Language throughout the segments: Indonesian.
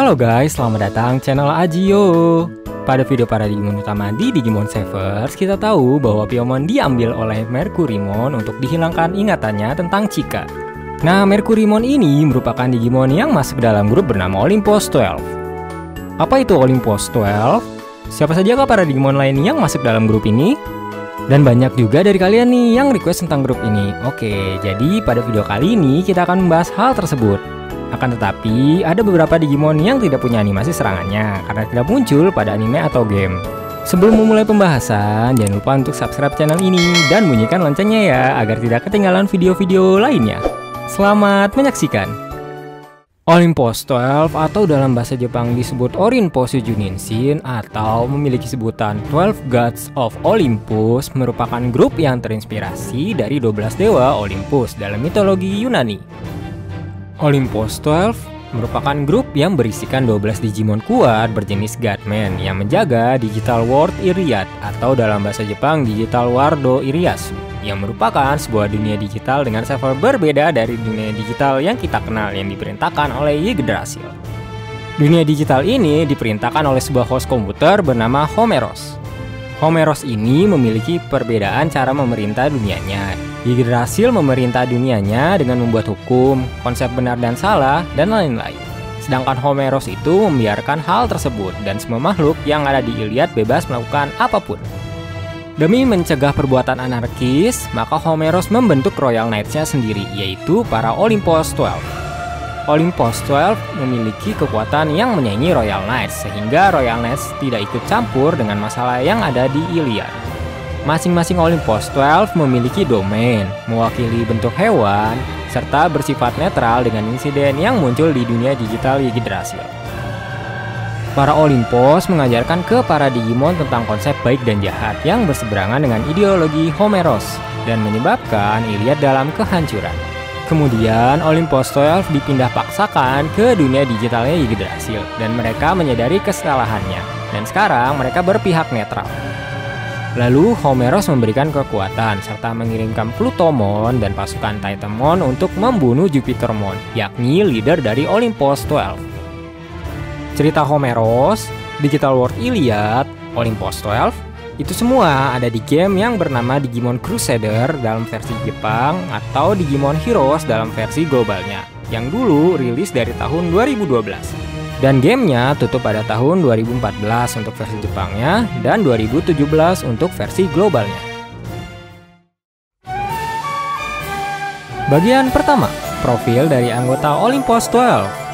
Halo guys, selamat datang channel Ajio. Pada video para Digimon utama di Digimon Savers, kita tahu bahwa Piyomon diambil oleh Mercurymon untuk dihilangkan ingatannya tentang Chika. Nah, Mercurymon ini merupakan Digimon yang masuk dalam grup bernama Olympus 12. Apa itu Olympus 12? Siapa saja para Digimon lain yang masuk dalam grup ini? Dan banyak juga dari kalian nih yang request tentang grup ini. Oke, jadi pada video kali ini kita akan membahas hal tersebut. Akan tetapi, ada beberapa Digimon yang tidak punya animasi serangannya karena tidak muncul pada anime atau game. Sebelum memulai pembahasan, jangan lupa untuk subscribe channel ini dan bunyikan loncengnya ya, agar tidak ketinggalan video-video lainnya. Selamat menyaksikan! Olympus 12 atau dalam bahasa Jepang disebut Orinposu Juninshin atau memiliki sebutan 12 Gods of Olympus merupakan grup yang terinspirasi dari 12 dewa Olympus dalam mitologi Yunani. Olympus 12 merupakan grup yang berisikan 12 Digimon kuat berjenis Godman yang menjaga Digital World Iriad atau dalam bahasa Jepang Digital Wardo Iriyasu yang merupakan sebuah dunia digital dengan server berbeda dari dunia digital yang kita kenal yang diperintahkan oleh Yggdrasil. Dunia digital ini diperintahkan oleh sebuah host komputer bernama Homeros. Homeros ini memiliki perbedaan cara memerintah dunianya. Yggdrasil memerintah dunianya dengan membuat hukum, konsep benar dan salah, dan lain-lain. Sedangkan Homeros itu membiarkan hal tersebut dan semua makhluk yang ada di Iliad bebas melakukan apapun. Demi mencegah perbuatan anarkis, maka Homeros membentuk Royal Knights-nya sendiri, yaitu para Olympus 12. Olympus 12 memiliki kekuatan yang menyaingi Royal Knights, sehingga Royal Knights tidak ikut campur dengan masalah yang ada di Iliad. Masing-masing Olympus 12 memiliki domain, mewakili bentuk hewan, serta bersifat netral dengan insiden yang muncul di dunia digital Yggdrasil. Para Olympus mengajarkan ke para Digimon tentang konsep baik dan jahat yang berseberangan dengan ideologi Homeros dan menyebabkan Iliad dalam kehancuran. Kemudian Olympus 12 dipindah paksakan ke dunia digitalnya Yggdrasil dan mereka menyadari kesalahannya dan sekarang mereka berpihak netral. Lalu Homeros memberikan kekuatan serta mengirimkan Plutomon dan pasukan Titanmon untuk membunuh Jupitermon, yakni leader dari Olympus 12. Cerita Homeros, Digital World Iliad, Olympus 12, itu semua ada di game yang bernama Digimon Crusader dalam versi Jepang atau Digimon Heroes dalam versi globalnya, yang dulu rilis dari tahun 2012. Dan gamenya tutup pada tahun 2014 untuk versi Jepangnya dan 2017 untuk versi globalnya. Bagian pertama, profil dari anggota Olympus 12.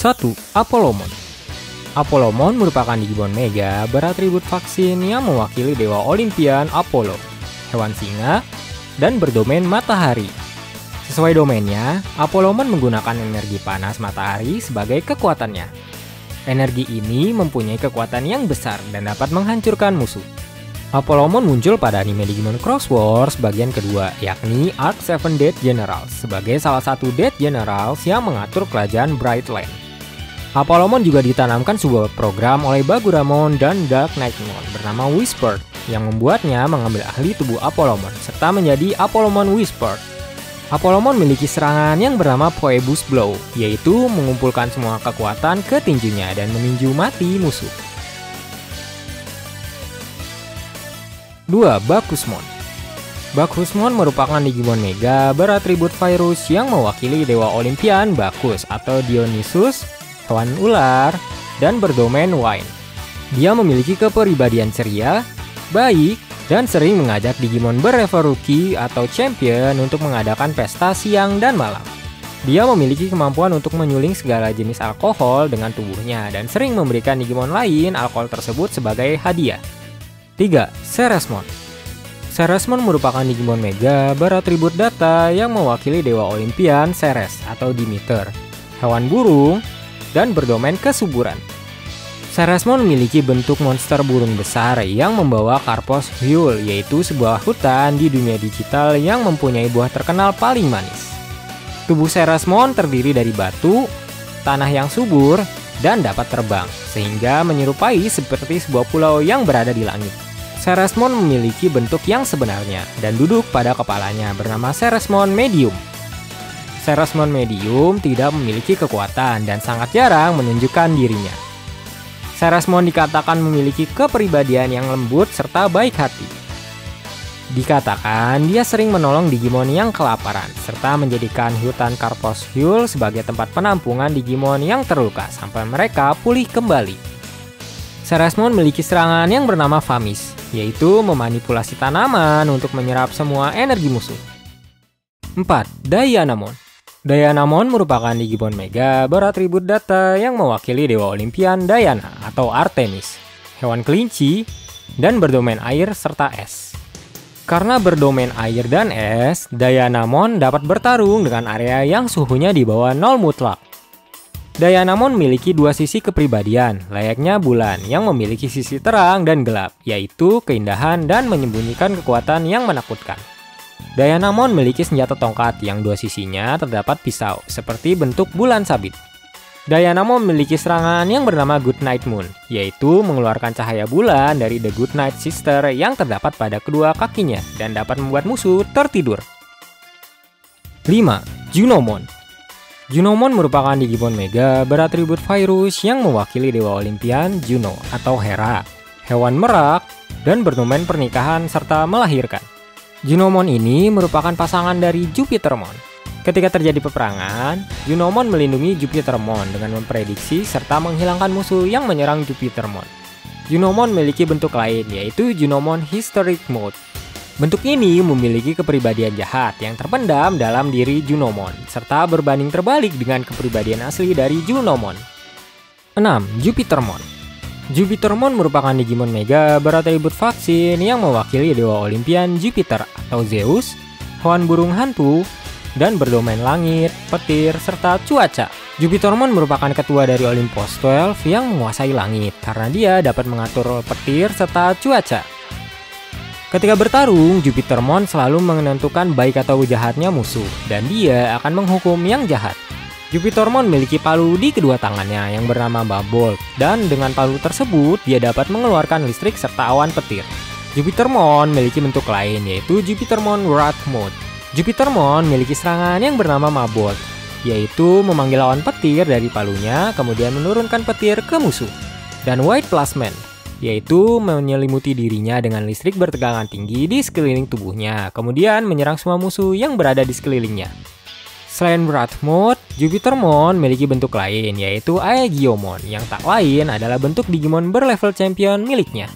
1. Apollomon. Apollomon merupakan Digimon Mega beratribut vaksin yang mewakili dewa Olimpian Apollo, hewan singa, dan berdomain matahari. Sesuai domainnya, Apollomon menggunakan energi panas matahari sebagai kekuatannya. Energi ini mempunyai kekuatan yang besar dan dapat menghancurkan musuh. Apollomon muncul pada anime Digimon Cross Wars bagian kedua, yakni Arc 7 Death Generals, sebagai salah satu Death Generals yang mengatur kerajaan Brightland. Apollomon juga ditanamkan sebuah program oleh Baguramon dan Dark Knightmon bernama Whispered, yang membuatnya mengambil ahli tubuh Apollomon, serta menjadi Apollomon Whispered. Apollomon memiliki serangan yang bernama Phoebus Blow, yaitu mengumpulkan semua kekuatan ke tinjunya dan meninju mati musuh. 2. Bacchusmon. Bacchusmon merupakan Digimon Mega beratribut virus yang mewakili dewa Olimpian Bacchus atau Dionysus, hewan ular, dan berdomain wine. Dia memiliki kepribadian ceria, baik, dan sering mengajak Digimon berevolusi atau champion untuk mengadakan pesta siang dan malam. Dia memiliki kemampuan untuk menyuling segala jenis alkohol dengan tubuhnya dan sering memberikan Digimon lain alkohol tersebut sebagai hadiah. 3. Ceresmon. Ceresmon merupakan Digimon Mega beratribut data yang mewakili dewa Olimpian Ceres atau Demeter, hewan burung, dan berdomain kesuburan. Ceresmon memiliki bentuk monster burung besar yang membawa Karpos Hyul, yaitu sebuah hutan di dunia digital yang mempunyai buah terkenal paling manis. Tubuh Ceresmon terdiri dari batu, tanah yang subur, dan dapat terbang, sehingga menyerupai seperti sebuah pulau yang berada di langit. Ceresmon memiliki bentuk yang sebenarnya dan duduk pada kepalanya bernama Ceresmon Medium. Cerasmon medium tidak memiliki kekuatan dan sangat jarang menunjukkan dirinya. Cerasmon dikatakan memiliki kepribadian yang lembut serta baik hati. Dikatakan dia sering menolong Digimon yang kelaparan, serta menjadikan hutan Karpos Hyul sebagai tempat penampungan Digimon yang terluka sampai mereka pulih kembali. Cerasmon memiliki serangan yang bernama Famis, yaitu memanipulasi tanaman untuk menyerap semua energi musuh. 4. Dianamon. Dianamon merupakan Digimon Mega beratribut data yang mewakili Dewa Olimpian Diana atau Artemis, hewan kelinci, dan berdomain air serta es. Karena berdomain air dan es, Dianamon dapat bertarung dengan area yang suhunya di bawah 0 mutlak. Dianamon memiliki dua sisi kepribadian, layaknya bulan yang memiliki sisi terang dan gelap, yaitu keindahan dan menyembunyikan kekuatan yang menakutkan. Dianamon memiliki senjata tongkat yang dua sisinya terdapat pisau, seperti bentuk bulan sabit. Dianamon memiliki serangan yang bernama Good Night Moon, yaitu mengeluarkan cahaya bulan dari The Good Night Sister yang terdapat pada kedua kakinya dan dapat membuat musuh tertidur. 5. Junomon. Junomon merupakan Digimon Mega beratribut virus yang mewakili Dewa Olimpian Juno atau Hera, hewan merak, dan berdomain pernikahan serta melahirkan. Junomon ini merupakan pasangan dari Jupitermon. Ketika terjadi peperangan, Junomon melindungi Jupitermon dengan memprediksi serta menghilangkan musuh yang menyerang Jupitermon. Junomon memiliki bentuk lain, yaitu Junomon Historic Mode. Bentuk ini memiliki kepribadian jahat yang terpendam dalam diri Junomon, serta berbanding terbalik dengan kepribadian asli dari Junomon. 6. Jupitermon. Jupitermon merupakan Digimon Mega beratribut vaksin yang mewakili Dewa Olimpian Jupiter atau Zeus, hewan burung hantu, dan berdomain langit, petir, serta cuaca. Jupitermon merupakan ketua dari Olympus 12 yang menguasai langit karena dia dapat mengatur petir serta cuaca. Ketika bertarung, Jupitermon selalu menentukan baik atau jahatnya musuh, dan dia akan menghukum yang jahat. Jupitermon memiliki palu di kedua tangannya yang bernama Bolt, dan dengan palu tersebut dia dapat mengeluarkan listrik serta awan petir. Jupitermon memiliki bentuk lain, yaitu Jupitermon Wrath Mode. Jupitermon memiliki serangan yang bernama Bolt, yaitu memanggil awan petir dari palunya, kemudian menurunkan petir ke musuh. Dan White Plasman, yaitu menyelimuti dirinya dengan listrik bertegangan tinggi di sekeliling tubuhnya, kemudian menyerang semua musuh yang berada di sekelilingnya. Selain Wrath Mode, Jupitermon memiliki bentuk lain, yaitu Aegiomon, yang tak lain adalah bentuk Digimon berlevel champion miliknya.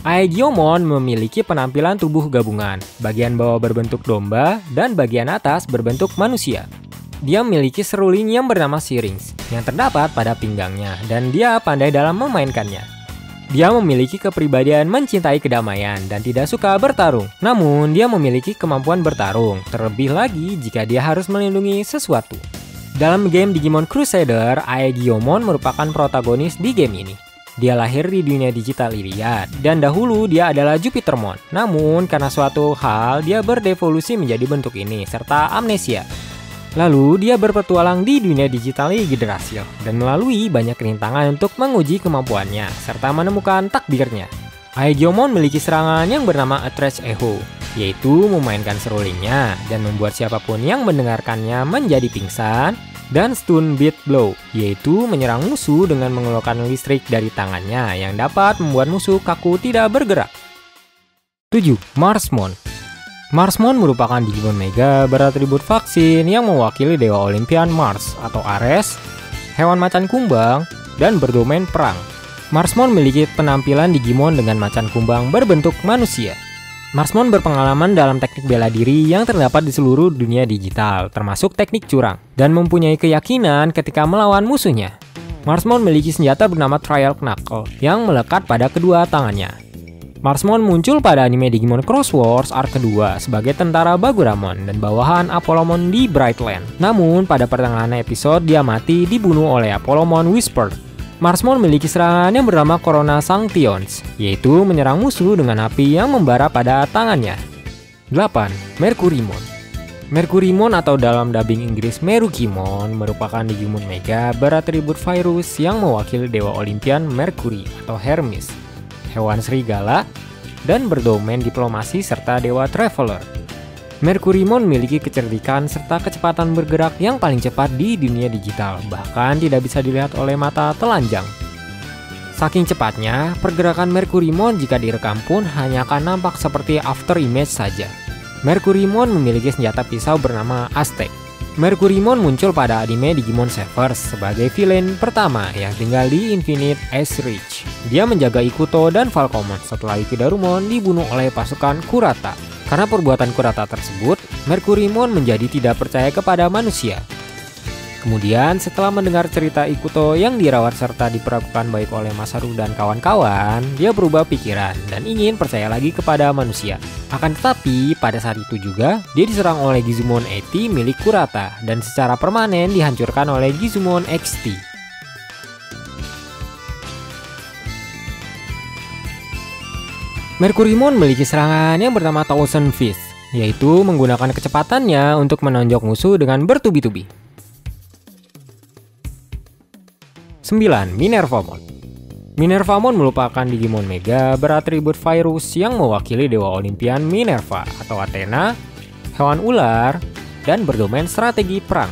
Aegiomon memiliki penampilan tubuh gabungan, bagian bawah berbentuk domba, dan bagian atas berbentuk manusia. Dia memiliki seruling yang bernama Syrinx, yang terdapat pada pinggangnya, dan dia pandai dalam memainkannya. Dia memiliki kepribadian mencintai kedamaian dan tidak suka bertarung. Namun, dia memiliki kemampuan bertarung, terlebih lagi jika dia harus melindungi sesuatu. Dalam game Digimon Crusader, Aegiomon merupakan protagonis di game ini. Dia lahir di dunia digital Iliad, dan dahulu dia adalah Jupitermon. Namun, karena suatu hal, dia berdevolusi menjadi bentuk ini, serta amnesia. Lalu, dia berpetualang di dunia digital Yggdrasil dan melalui banyak rintangan untuk menguji kemampuannya, serta menemukan takdirnya. Aegiomon memiliki serangan yang bernama Atreach Echo, yaitu memainkan serulingnya dan membuat siapapun yang mendengarkannya menjadi pingsan, dan Stun Beat Blow, yaitu menyerang musuh dengan mengeluarkan listrik dari tangannya yang dapat membuat musuh kaku tidak bergerak. 7. Marsmon. Marsmon merupakan Digimon Mega beratribut vaksin yang mewakili Dewa Olimpian Mars atau Ares, hewan macan kumbang, dan berdomain perang. Marsmon memiliki penampilan Digimon dengan macan kumbang berbentuk manusia. Marsmon berpengalaman dalam teknik bela diri yang terdapat di seluruh dunia digital, termasuk teknik curang, dan mempunyai keyakinan ketika melawan musuhnya. Marsmon memiliki senjata bernama Trial Knuckle yang melekat pada kedua tangannya. Marsmon muncul pada anime Digimon Cross Wars Arc kedua sebagai tentara Baguramon dan bawahan Apollomon di Brightland. Namun, pada pertengahan episode dia mati dibunuh oleh Apollomon Whisper. Marsmon memiliki serangan yang bernama Corona Sanctions, yaitu menyerang musuh dengan api yang membara pada tangannya. 8. Mercurymon. Mercurymon atau dalam dubbing Inggris Merukimon merupakan Digimon Mega beratribut virus yang mewakili Dewa Olimpian Mercury atau Hermes, hewan serigala, dan berdomain diplomasi serta Dewa Traveler. Mercurimon memiliki kecerdikan serta kecepatan bergerak yang paling cepat di dunia digital, bahkan tidak bisa dilihat oleh mata telanjang. Saking cepatnya, pergerakan Mercurimon jika direkam pun hanya akan nampak seperti after image saja. Mercurimon memiliki senjata pisau bernama Aztec. Mercurimon muncul pada anime Digimon Severs sebagai villain pertama yang tinggal di Infinite Ice Ridge. Dia menjaga Ikuto dan Falcomon setelah Yukidarumon dibunuh oleh pasukan Kurata. Karena perbuatan Kurata tersebut, Mercurimon menjadi tidak percaya kepada manusia. Kemudian setelah mendengar cerita Ikuto yang dirawat serta diperlakukan baik oleh Masaru dan kawan-kawan, dia berubah pikiran dan ingin percaya lagi kepada manusia. Akan tetapi pada saat itu juga, dia diserang oleh Gizumon ET milik Kurata dan secara permanen dihancurkan oleh Gizumon XT. Mercurimon memiliki serangan yang bernama Thousand Fist, yaitu menggunakan kecepatannya untuk menonjok musuh dengan bertubi-tubi. 9. Minervamon. Minervamon merupakan Digimon Mega beratribut virus yang mewakili Dewa Olimpian Minerva atau Athena, hewan ular, dan berdomain strategi perang.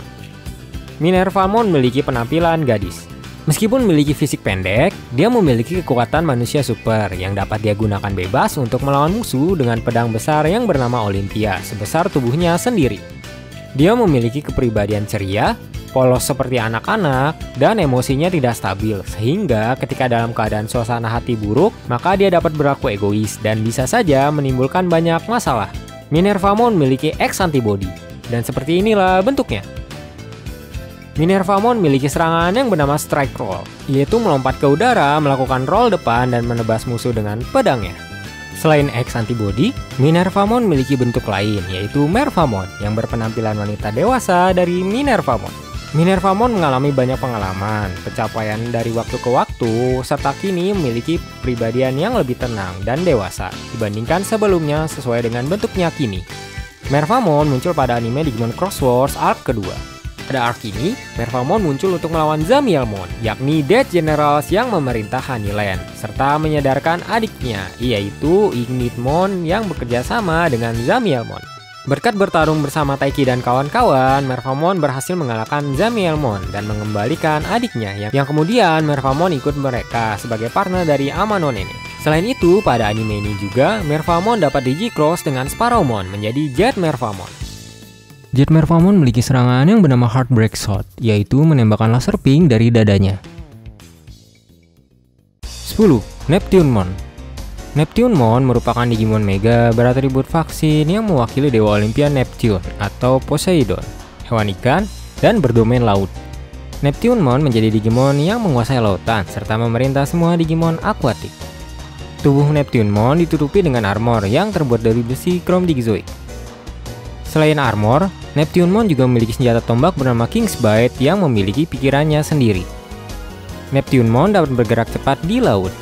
Minervamon memiliki penampilan gadis. Meskipun memiliki fisik pendek, dia memiliki kekuatan manusia super yang dapat dia gunakan bebas untuk melawan musuh dengan pedang besar yang bernama Olympia sebesar tubuhnya sendiri. Dia memiliki kepribadian ceria, polos seperti anak-anak, dan emosinya tidak stabil, sehingga ketika dalam keadaan suasana hati buruk, maka dia dapat berlaku egois dan bisa saja menimbulkan banyak masalah. Minervamon memiliki X antibody, dan seperti inilah bentuknya. Minervamon memiliki serangan yang bernama Strike Roll, yaitu melompat ke udara, melakukan roll depan, dan menebas musuh dengan pedangnya. Selain X antibody, Minervamon memiliki bentuk lain, yaitu Mervamon, yang berpenampilan wanita dewasa dari Minervamon. Minervamon mengalami banyak pengalaman, pencapaian dari waktu ke waktu, serta kini memiliki kepribadian yang lebih tenang dan dewasa dibandingkan sebelumnya sesuai dengan bentuknya kini. Mervamon muncul pada anime Digimon Cross Wars Arc kedua. Pada arc ini, Mervamon muncul untuk melawan Zamielmon, yakni Death Generals yang memerintah Honeyland, serta menyadarkan adiknya, yaitu Ignitmon yang bekerja sama dengan Zamielmon. Berkat bertarung bersama Taiki dan kawan-kawan, Mervamon berhasil mengalahkan Zamielmon dan mengembalikan adiknya yang kemudian Mervamon ikut mereka sebagai partner dari Amanon ini. Selain itu, pada anime ini juga, Mervamon dapat digicross dengan Sparrowmon menjadi Jet Mervamon. Jet Mervamon memiliki serangan yang bernama Heartbreak Shot, yaitu menembakkan laser pink dari dadanya. 10. Neptunemon. Neptunemon merupakan Digimon Mega beratribut vaksin yang mewakili Dewa Olimpian Neptune atau Poseidon, hewan ikan, dan berdomain laut. Neptunemon menjadi Digimon yang menguasai lautan serta memerintah semua Digimon akuatik. Tubuh Neptunemon ditutupi dengan armor yang terbuat dari besi Chrome Digizoid. Selain armor, Neptunemon juga memiliki senjata tombak bernama King's Bite yang memiliki pikirannya sendiri. Neptunemon dapat bergerak cepat di laut.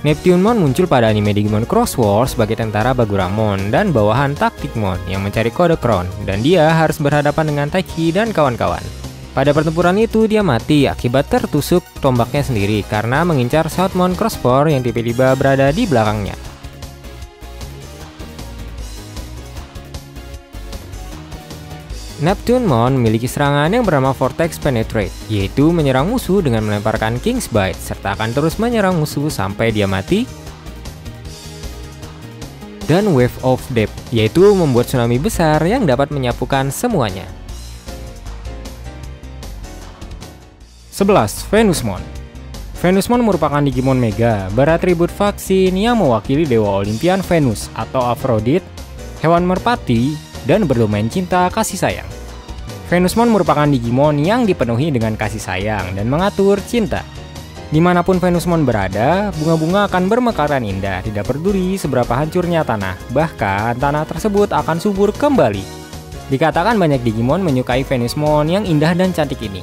Neptunemon muncul pada anime Digimon Cross Wars sebagai tentara Baguramon dan bawahan Tacticmon yang mencari kode Crown, dan dia harus berhadapan dengan Taiki dan kawan-kawan. Pada pertempuran itu dia mati akibat tertusuk tombaknya sendiri karena mengincar Southmon Crossbow yang tiba-tiba berada di belakangnya. Neptunemon memiliki serangan yang bernama Vortex Penetrate, yaitu menyerang musuh dengan melemparkan King's Bite, serta akan terus menyerang musuh sampai dia mati. Dan Wave of Death, yaitu membuat tsunami besar yang dapat menyapukan semuanya. 11. Venusmon. Venusmon merupakan Digimon Mega beratribut vaksin yang mewakili Dewa Olimpian Venus atau Aphrodite, hewan merpati, dan berdomain cinta kasih sayang. Venusmon merupakan Digimon yang dipenuhi dengan kasih sayang dan mengatur cinta. Dimanapun Venusmon berada, bunga-bunga akan bermekaran indah, tidak peduli seberapa hancurnya tanah, bahkan tanah tersebut akan subur kembali. Dikatakan banyak Digimon menyukai Venusmon yang indah dan cantik ini.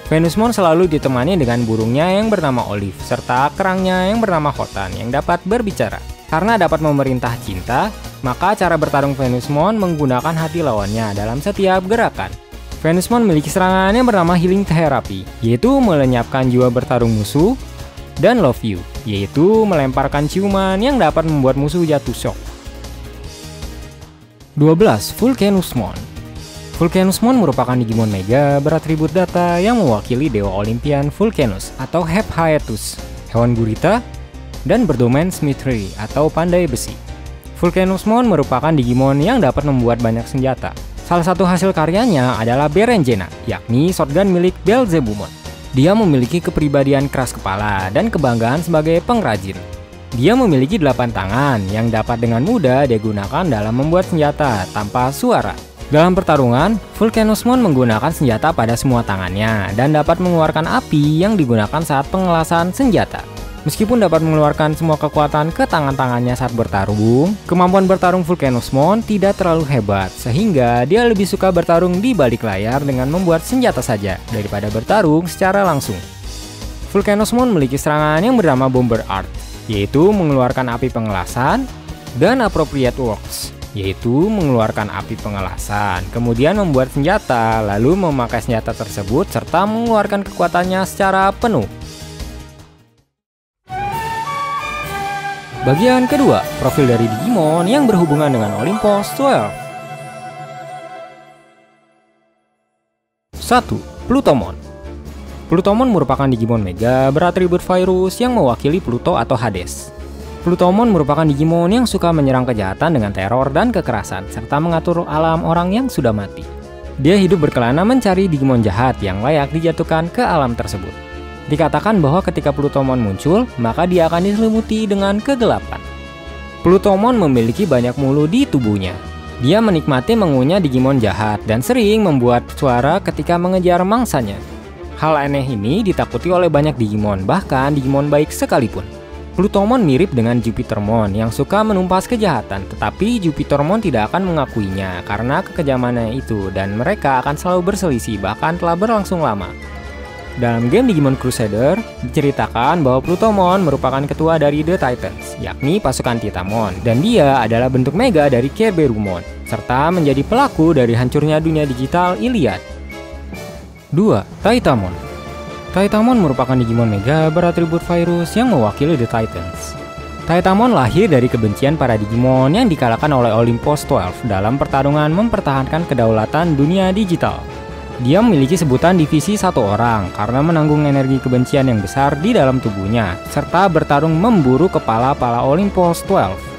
Venusmon selalu ditemani dengan burungnya yang bernama Olive, serta kerangnya yang bernama Hotan yang dapat berbicara. Karena dapat memerintah cinta, maka cara bertarung Venusmon menggunakan hati lawannya dalam setiap gerakan. Venusmon memiliki serangan yang bernama Healing Therapy, yaitu melenyapkan jiwa bertarung musuh, dan Love You, yaitu melemparkan ciuman yang dapat membuat musuh jatuh shock. 12. Vulcanusmon. Vulcanusmon merupakan Digimon Mega beratribut data yang mewakili Dewa Olimpian Vulcanus atau Hephaestus, hewan gurita, dan berdomain Smithry atau pandai besi. Vulcanusmon merupakan Digimon yang dapat membuat banyak senjata. Salah satu hasil karyanya adalah Berengena, yakni shotgun milik Belzebumon. Dia memiliki kepribadian keras kepala dan kebanggaan sebagai pengrajin. Dia memiliki 8 tangan yang dapat dengan mudah digunakan dalam membuat senjata tanpa suara. Dalam pertarungan, Vulcanusmon menggunakan senjata pada semua tangannya dan dapat mengeluarkan api yang digunakan saat pengelasan senjata. Meskipun dapat mengeluarkan semua kekuatan ke tangan-tangannya saat bertarung, kemampuan bertarung Vulcanusmon tidak terlalu hebat, sehingga dia lebih suka bertarung di balik layar dengan membuat senjata saja daripada bertarung secara langsung. Vulcanusmon memiliki serangan yang bernama Bomber Art, yaitu mengeluarkan api pengelasan, dan Appropriate Works, yaitu mengeluarkan api pengelasan, kemudian membuat senjata, lalu memakai senjata tersebut serta mengeluarkan kekuatannya secara penuh. Bagian kedua, profil dari Digimon yang berhubungan dengan Olympus 12. 1. Plutomon. Plutomon merupakan Digimon Mega beratribut virus yang mewakili Pluto atau Hades. Plutomon merupakan Digimon yang suka menyerang kejahatan dengan teror dan kekerasan, serta mengatur alam orang yang sudah mati. Dia hidup berkelana mencari Digimon jahat yang layak dijatuhkan ke alam tersebut. Dikatakan bahwa ketika Plutomon muncul, maka dia akan diselimuti dengan kegelapan. Plutomon memiliki banyak mulu di tubuhnya. Dia menikmati mengunyah Digimon jahat dan sering membuat suara ketika mengejar mangsanya. Hal aneh ini ditakuti oleh banyak Digimon, bahkan Digimon baik sekalipun. Plutomon mirip dengan Jupitermon yang suka menumpas kejahatan, tetapi Jupitermon tidak akan mengakuinya karena kekejamannya itu dan mereka akan selalu berselisih bahkan telah berlangsung lama. Dalam game Digimon Crusader, diceritakan bahwa Plutomon merupakan ketua dari The Titans, yakni pasukan Titamon, dan dia adalah bentuk Mega dari Kerberumon, serta menjadi pelaku dari hancurnya dunia digital Iliad. 2. Taitamon. Taitamon merupakan Digimon Mega beratribut virus yang mewakili The Titans. Taitamon lahir dari kebencian para Digimon yang dikalahkan oleh Olympus 12 dalam pertarungan mempertahankan kedaulatan dunia digital. Dia memiliki sebutan divisi 1 orang karena menanggung energi kebencian yang besar di dalam tubuhnya, serta bertarung memburu kepala-pala Olympus 12.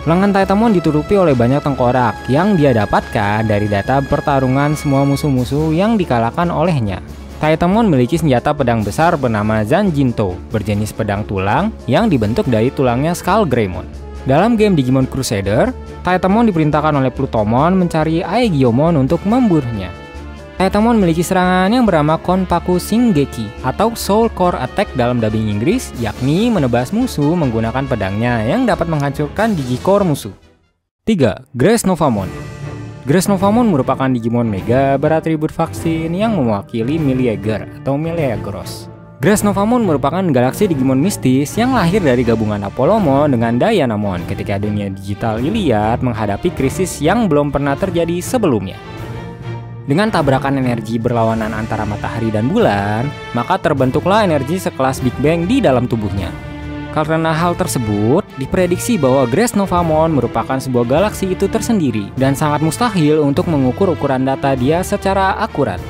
Lengan Taitamon ditutupi oleh banyak tengkorak yang dia dapatkan dari data pertarungan semua musuh-musuh yang dikalahkan olehnya. Taitamon memiliki senjata pedang besar bernama Zanjinto, berjenis pedang tulang yang dibentuk dari tulangnya Skull Greymon. Dalam game Digimon Crusader, Taitamon diperintahkan oleh Plutomon mencari Aegiomon untuk membunuhnya. Taitamon memiliki serangan yang bernama Konpaku Shingeki atau Soul Core Attack dalam dubbing Inggris, yakni menebas musuh menggunakan pedangnya yang dapat menghancurkan Digicore musuh. 3. Grace-Novamon. Grace-Novamon merupakan Digimon Mega beratribut vaksin yang mewakili Meleager atau Meleagros. Grace-Novamon merupakan galaksi Digimon mistis yang lahir dari gabungan Apollomon dengan Dianamon ketika dunia digital Iliad menghadapi krisis yang belum pernah terjadi sebelumnya. Dengan tabrakan energi berlawanan antara matahari dan bulan, maka terbentuklah energi sekelas Big Bang di dalam tubuhnya. Karena hal tersebut, diprediksi bahwa Grace-Novamon merupakan sebuah galaksi itu tersendiri dan sangat mustahil untuk mengukur ukuran data dia secara akurat.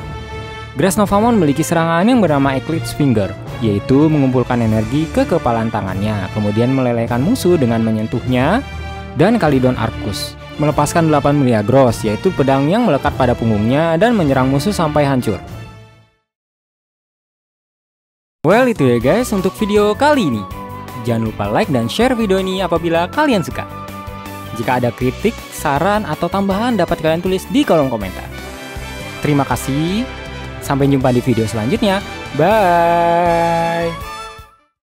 Grace-Novamon memiliki serangan yang bernama Eclipse Finger, yaitu mengumpulkan energi ke kepalan tangannya, kemudian melelehkan musuh dengan menyentuhnya, dan Kalidon Arcus, melepaskan 8 Meleagros, yaitu pedang yang melekat pada punggungnya dan menyerang musuh sampai hancur. Well, itu ya guys untuk video kali ini. Jangan lupa like dan share video ini apabila kalian suka. Jika ada kritik, saran, atau tambahan dapat kalian tulis di kolom komentar. Terima kasih. Sampai jumpa di video selanjutnya. Bye.